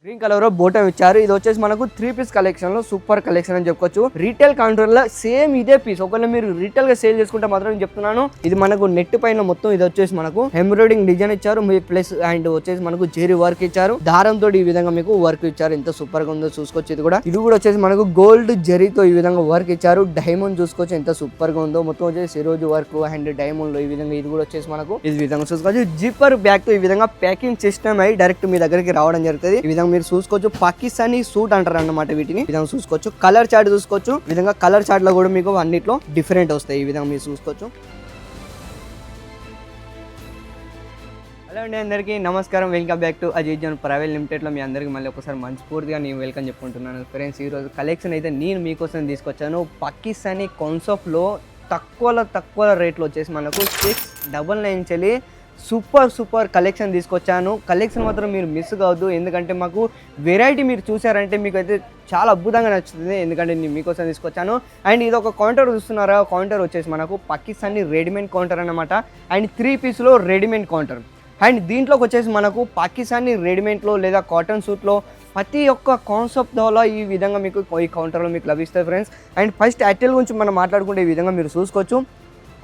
Green colour లో bottom ఇచ్చారు. ఇది వచ్చేసి మనకు 3 పీస్ కలెక్షన్ లో సూపర్ కలెక్షన్ అని చెప్పుకోవచ్చు. రీటైల్ కౌంటర్ లో సేమ్ ఇదే పీస్ ఒకవేళ మీరు రీటైల్ గా సేల్ చేసుకుంటే మాత్రం నేను చెప్తున్నాను, ఇది మనకు నెట్ పైన మొత్తం ఇది వచ్చేసి మనకు ఎంబ్రాయిడింగ్ డిజైన్ ఇచ్చారు, ప్లస్ అండ్ వచ్చేసి మనకు జెరీ వర్క్ ఇచ్చారు, దారంతో ఈ విధంగా మీకు వర్క్ ఇచ్చారు. ఎంత సూపర్ గా ఉందో చూసుకోవచ్చు. ఇది కూడా వచ్చేసి మనకు గోల్డ్ జెరీతో ఈ విధంగా వర్క్ ఇచ్చారు. డైమండ్ చూసుకోవచ్చు ఎంత సూపర్ గా ఉందో. మొత్తం వచ్చేసి సిరోజ్ వర్క్ అండ్ డైమండ్ లో ఈ విధంగా ఇది కూడా వచ్చేసి మనకు ఈ విధంగా చూసుకోవచ్చు. జిప్పర్ బ్యాగ్ తో ఈ విధంగా ప్యాకింగ్ సిస్టమ్ అయి డైరెక్ట్ మీ దగ్గరికి రావడం జరుగుతుంది. ఈ విధంగా మీరు చూసుకోవచ్చు. పాకిస్తానీ సూట్ అంటారు అన్నమాట వీటిని. ఈ విధంగా చూసుకోవచ్చు. కలర్ చార్ట్ చూసుకోవచ్చు. ఈ విధంగా కలర్ చార్ట్ లో కూడా మీకు అన్నిట్లో డిఫరెంట్ వస్తాయి. ఈ విధంగా మీరు చూసుకోవచ్చు. హలో అండి, అందరికీ నమస్కారం. Welcome back to Ajay zone private limited లో మీ అందరికి మళ్ళీ ఒకసారి మనస్ఫూర్తిగా నేను వెల్కమ్ చెప్పుకుంటున్నాను. ఫ్రెండ్స్, ఈ రోజు కలెక్షన్ అయితే నేను మీకోసం తీసుకొచ్చాను. పాకిస్తానీ కాన్సెప్ట్ లో తక్కువ రేట్లో వచ్చేసి మనకు 699 చెల్లి సూపర్ కలెక్షన్ తీసుకొచ్చాను. కలెక్షన్ మాత్రం మీరు మిస్ కావద్దు, ఎందుకంటే మాకు వెరైటీ మీరు చూసారంటే మీకు అయితే చాలా అద్భుతంగా నచ్చుతుంది. ఎందుకంటే నేను మీకోసం తీసుకొచ్చాను. అండ్ ఇది ఒక కౌంటర్ చూస్తున్నారా, కౌంటర్ వచ్చేసి మనకు పాకిస్తానీ రెడీమేడ్ కౌంటర్ అన్నమాట. అండ్ 3 పీస్లో రెడీమేడ్ కౌంటర్. అండ్ దీంట్లోకి వచ్చేసి మనకు పాకిస్తానీ రెడీమేడ్లో లేదా కాటన్ సూట్లో ప్రతి ఒక్క కాన్సెప్ట్ ద్వారా ఈ విధంగా మీకు ఈ కౌంటర్లో మీకు లభిస్తాయి ఫ్రెండ్స్. అండ్ ఫస్ట్ అటెల్ గురించి మనం మాట్లాడుకుంటే ఈ విధంగా మీరు చూసుకోవచ్చు.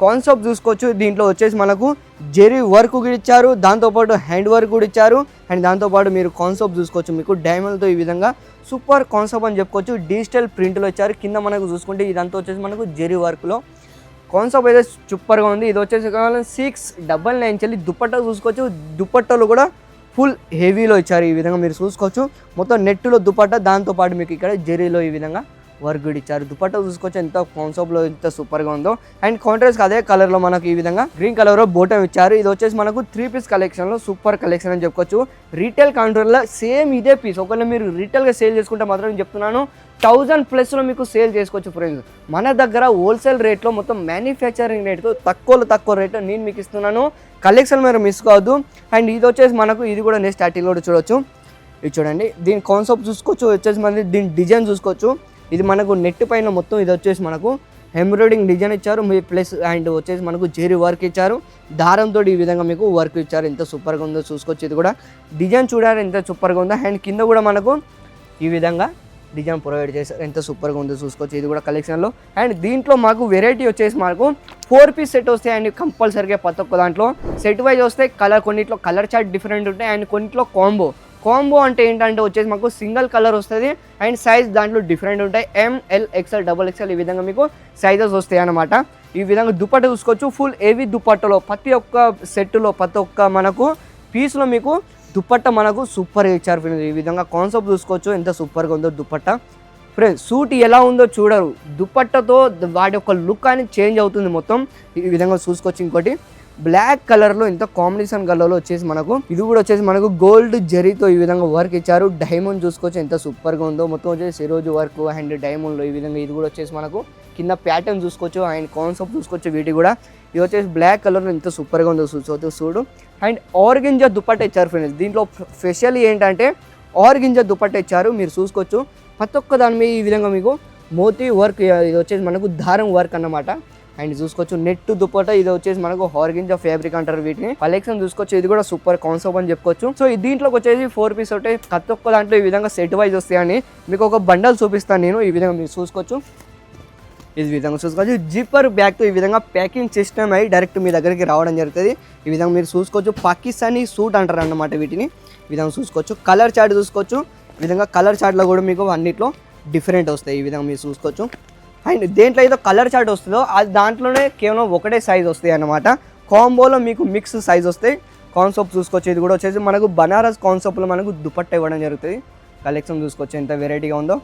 కాన్సెప్ట్ చూసుకోవచ్చు. దీంట్లో వచ్చేసి మనకు జెరీ వర్క్ కూడా ఇచ్చారు, దాంతోపాటు హ్యాండ్ వర్క్ కూడా ఇచ్చారు. అండ్ దాంతోపాటు మీరు కాన్సెప్ట్ చూసుకోవచ్చు. మీకు డైమండ్తో ఈ విధంగా సూపర్ కాన్సెప్ట్ అని చెప్పుకోవచ్చు. డిజిటల్ ప్రింట్లో ఇచ్చారు. కింద మనకు చూసుకుంటే ఇదంతా వచ్చేసి మనకు జెరీ వర్క్లో కాన్సెప్ట్ అయితే సూపర్గా ఉంది. ఇది వచ్చేసి 699 చెల్లి. దుపట్టా చూసుకోవచ్చు. దుపట్టాలు కూడా ఫుల్ హెవీలో ఇచ్చారు. ఈ విధంగా మీరు చూసుకోవచ్చు. మొత్తం నెట్లో దుపట్టా, దాంతోపాటు మీకు ఇక్కడ జెరీలో ఈ విధంగా వర్క్ కూడా ఇచ్చారు. దుపట్టా చూసుకోవచ్చు ఎంత కాన్సెప్ట్లో ఎంత సూపర్గా ఉందో. అండ్ కాంట్రాస్ట్ అదే కలర్లో మనకు ఈ విధంగా గ్రీన్ కలర్లో బోటం ఇచ్చారు. ఇది వచ్చేసి మనకు 3 పీస్ కలెక్షన్లో సూపర్ కలెక్షన్ అని చెప్పుకోవచ్చు. రీటైల్ కౌంటర్లో సేమ్ ఇదే పీస్ ఒకవేళ మీరు రీటైల్గా సేల్ చేసుకుంటే మాత్రం నేను చెప్తున్నాను 1000+ మీకు సేల్ చేసుకోవచ్చు ఫ్రెండ్స్. మన దగ్గర హోల్సేల్ రేట్లో మొత్తం మ్యానుఫ్యాక్చరింగ్ రేట్తో తక్కువ రేట్లో నేను మీకు ఇస్తున్నాను. కలెక్షన్ మీరు మిస్ కావద్దు. అండ్ ఇది వచ్చేసి మనకు ఇది కూడా నెక్స్ట్ ఆర్టికల్ కూడా చూడవచ్చు. ఇది చూడండి, దీని కాన్సెప్ట్ చూసుకోవచ్చు. వచ్చేసి మనకి దీని డిజైన్ చూసుకోవచ్చు. ఇది మనకు నెట్ పైన మొత్తం ఇది వచ్చేసి మనకు ఎంబ్రాయిడింగ్ డిజైన్ ఇచ్చారు, ప్లస్ అండ్ వచ్చేసి మనకు జెరీ వర్క్ ఇచ్చారు, దారంతో ఈ విధంగా మీకు వర్క్ ఇచ్చారు. ఎంత సూపర్గా ఉందో చూసుకోవచ్చు. ఇది కూడా డిజైన్ చూడాలి ఎంత సూపర్గా ఉందో. అండ్ కింద కూడా మనకు ఈ విధంగా డిజైన్ ప్రొవైడ్ చేశారు. ఎంత సూపర్గా ఉందో చూసుకోవచ్చు. ఇది కూడా కలెక్షన్లో. అండ్ దీంట్లో మాకు వెరైటీ వచ్చేసి మనకు 4 పీస్ సెట్ వస్తాయి. అండ్ కంపల్సరీగా ప్రతి ఒక్క దాంట్లో సెట్ వైజ్ వస్తాయి. కొన్నిట్లో కలర్ చార్ట్ డిఫరెంట్ ఉంటాయి. అండ్ కొన్నిట్లో కాంబో అంటే ఏంటంటే వచ్చేసి మాకు సింగిల్ కలర్ వస్తుంది. అండ్ సైజ్ దాంట్లో డిఫరెంట్ ఉంటాయి. ML XL XXL ఈ విధంగా మీకు సైజెస్ వస్తాయి అన్నమాట. ఈ విధంగా దుపట్టా చూసుకోవచ్చు. ఫుల్ హెవీ దుపట్టలో ప్రతి ఒక్క సెట్లో ప్రతి ఒక్క మనకు పీస్లో మీకు దుపట్టా మనకు సూపర్గా ఇచ్చారు ఫ్రెండ్స్. ఈ విధంగా కాన్సెప్ట్ చూసుకోవచ్చు ఎంత సూపర్గా ఉందో దుపట్టా. ఫ్రెండ్స్, సూట్ ఎలా ఉందో చూడరు, దుపట్టాతో వాటి యొక్క లుక్ అనేది చేంజ్ అవుతుంది మొత్తం. ఈ విధంగా చూసుకోవచ్చు. ఇంకోటి బ్లాక్ కలర్లో ఇంత కాంబినేషన్ కలర్లో వచ్చేసి మనకు ఇది కూడా వచ్చేసి మనకు గోల్డ్ జెరీతో ఈ విధంగా వర్క్ ఇచ్చారు. డైమండ్ చూసుకోవచ్చు ఎంత సూపర్గా ఉందో. మొత్తం వచ్చేసి సిరోజ్ వర్క్ అండ్ డైమండ్లో ఈ విధంగా ఇది కూడా వచ్చేసి మనకు కింద ప్యాటర్న్ చూసుకోవచ్చు. అండ్ కాన్సెప్ట్ చూసుకోవచ్చు. వీటి కూడా ఇది వచ్చేసి బ్లాక్ కలర్లో ఎంత సూపర్గా ఉందో చూడు. అండ్ ఆర్గంజా దుపట్టా ఇచ్చారు ఫ్రెండ్స్. దీంట్లో స్పెషల్ ఏంటంటే ఆర్గంజా దుపట్టా ఇచ్చారు. మీరు చూసుకోవచ్చు. ప్రతి ఒక్క దాని మీద ఈ విధంగా మీకు మోతీ వర్క్, ఇది వచ్చేసి మనకు దారం వర్క్ అన్నమాట. అండ్ చూసుకోవచ్చు నెట్ దుపట్టా. ఇది వచ్చేసి మనకు ఆర్గంజా ఫ్యాబ్రిక్ అంటారు వీటిని. కలెక్షన్ చూసుకోవచ్చు. ఇది కూడా సూపర్ కాన్సెప్ట్ అని చెప్పుకోవచ్చు. సో దీంట్లోకి వచ్చేసి 4 పీస్ ఉంటాయి. ప్రతి ఒక్క దాంట్లో ఈ విధంగా సెట్ వైజ్ వస్తాయని మీకు ఒక బండల్ చూపిస్తాను నేను. ఈ విధంగా మీరు చూసుకోవచ్చు. ఈ విధంగా చూసుకోవచ్చు. జిప్పర్ బ్యాగ్తో ఈ విధంగా ప్యాకింగ్ సిస్టమ్ అయి డైరెక్ట్ మీ దగ్గరికి రావడం జరుగుతుంది. ఈ విధంగా మీరు చూసుకోవచ్చు. పాకిస్తానీ సూట్ అంటారు అన్నమాట వీటిని. ఈ విధంగా చూసుకోవచ్చు. కలర్ చార్ట్ చూసుకోవచ్చు. ఈ విధంగా కలర్ చార్ట్లో కూడా మీకు అన్నిట్లో డిఫరెంట్ వస్తాయి. ఈ విధంగా మీరు చూసుకోవచ్చు. అండ్ దేంట్లో ఏదో కలర్ చార్ట్ వస్తుందో అది దాంట్లోనే కేవలం ఒకటే సైజ్ వస్తాయి అన్నమాట. కాంబోలో మీకు మిక్స్ సైజ్ వస్తాయి. కాన్సెప్ట్ చూసుకోవచ్చు. ఇది కూడా వచ్చేసి మనకు బనారస్ కాన్సెప్ట్లో మనకు దుపట్టా ఇవ్వడం జరుగుతుంది. కలెక్షన్ చూసుకోవచ్చు ఎంత వెరైటీగా ఉందో.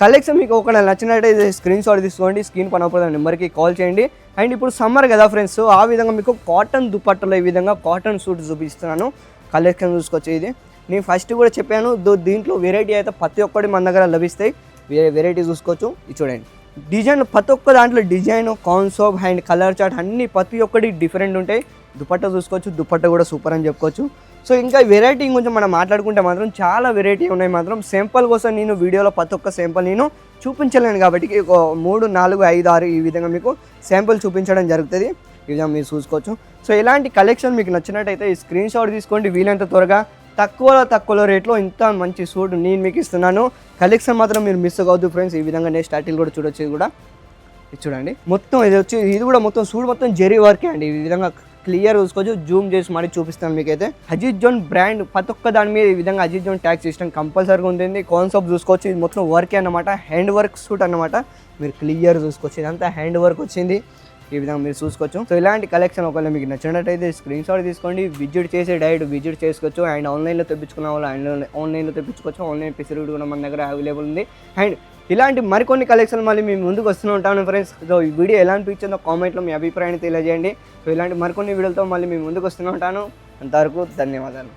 కలెక్షన్ మీకు ఒక నచ్చినట్టయితే స్క్రీన్ షాట్ తీసుకోండి. స్క్రీన్ పనకపోతే నెంబర్కి కాల్ చేయండి. అండ్ ఇప్పుడు సమ్మర్ కదా ఫ్రెండ్స్, ఆ విధంగా మీకు కాటన్ దుపట్టలో ఈ విధంగా కాటన్ సూట్ చూపిస్తున్నాను. కలెక్షన్ చూసుకోవచ్చు. ఇది నేను ఫస్ట్ కూడా చెప్పాను, దీంట్లో వెరైటీ అయితే ప్రతి ఒక్కటి మన దగ్గర లభిస్తాయి. వెరైటీ చూసుకోవచ్చు. ఇది చూడండి, డిజైన్ ప్రతి ఒక్క దాంట్లో design, concept and colour chart అన్ని ప్రతి ఒక్కటి డిఫరెంట్ ఉంటాయి. దుపట్టా చూసుకోవచ్చు. దుపట్టా కూడా సూపర్ అని చెప్పుకోవచ్చు. సో ఇంకా వెరైటీ కొంచెం మనం మాట్లాడుకుంటే మాత్రం చాలా వెరైటీ ఉన్నాయి. మాత్రం సింపుల్ కోసం నేను వీడియోలో ప్రతి ఒక్క సింపుల్ నేను చూపించలేను కాబట్టి 3, 4, 5, 6 ఈ విధంగా మీకు శాంపుల్ చూపించడం జరుగుతుంది. ఈ విధంగా మీరు చూసుకోవచ్చు. సో ఇలాంటి కలెక్షన్ మీకు నచ్చినట్టయితే ఈ స్క్రీన్ షాట్ తీసుకోండి. వీలైనంత త్వరగా తక్కువ రేట్లో ఇంత మంచి సూట్ నేను మీకు ఇస్తున్నాను. కలెక్షన్ మాత్రం మీరు మిస్ కావద్దు ఫ్రెండ్స్. ఈ విధంగా నేను స్టార్టింగ్ కూడా చూడొచ్చు. ఇది కూడా ఇది చూడండి, మొత్తం ఇది కూడా మొత్తం సూట్ మొత్తం జెరీ వర్కే అండి. ఈ విధంగా క్లియర్ చూసుకోవచ్చు. జూమ్ చేసి మరీ చూపిస్తాను మీకైతే. అజిత్ జోన్ బ్రాండ్ ప్రతి ఒక్క దాని మీద ఈ విధంగా అజిత్ జోన్ ట్యాగ్ సిస్టమ్ కంపల్సరీగా ఉంటుంది. కాన్సెప్ట్ చూసుకోవచ్చు. ఇది మొత్తం వర్కే అన్నమాట, హ్యాండ్ వర్క్ సూట్ అన్నమాట. మీరు క్లియర్ చూసుకోవచ్చు, ఇదంతా హ్యాండ్ వర్క్ వచ్చింది. ఈ విధంగా మీరు చూసుకోవచ్చు. సో ఇలాంటి కలెక్షన్ ఒకవేళ మీకు నచ్చినట్టయితే స్క్రీన్ షాట్ తీసుకోండి, విజిట్ చేసి డైరెక్ట్ విజిట్ చేసుకోవచ్చు. అండ్ ఆన్లైన్లో తెప్పించుకున్న వాళ్ళు ఆన్లైన్లో తెప్పించుకోవచ్చు. ఆన్లైన్ ఫెసిలిటీ కూడా మన దగ్గర అవైలబుల్ ఉంది. అండ్ ఇలాంటి మరికొన్ని కలెక్షన్ మళ్ళీ మేము ముందుకు వస్తూ ఉంటాను ఫ్రెండ్స్. సో ఈ వీడియో ఎలా అనిపించిందో కామెంట్లో మీ అభిప్రాయాన్ని తెలియజేయండి. సో ఇలాంటి మరికొన్ని వీడియోలతో మళ్ళీ మేము ముందుకు వస్తూ ఉంటాను. అంతవరకు ధన్యవాదాలు.